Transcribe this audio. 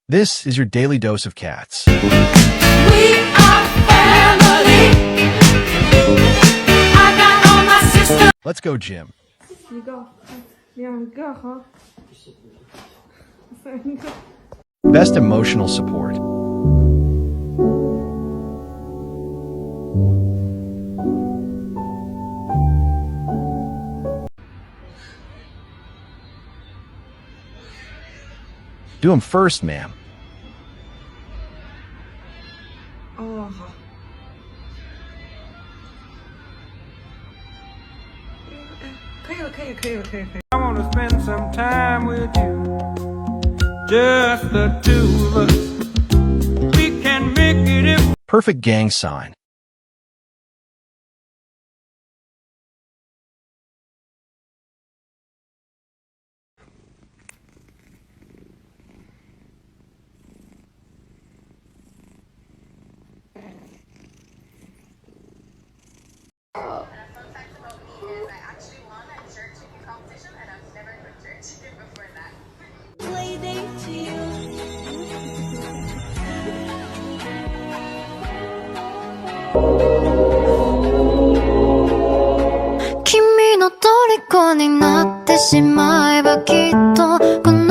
This is your daily dose of cats. We are family. I got all my sisters. Let's go, Jim. 一个、两个和三个。 Best emotional support. Do them first, ma'am. 哦，好。可以了，可以，可以了，可以，可以。 I wanna spend some time with you, just the two of us. We can make it if Perfect gang sign. Playdate to you. 君の虜になってしまえばきっとこの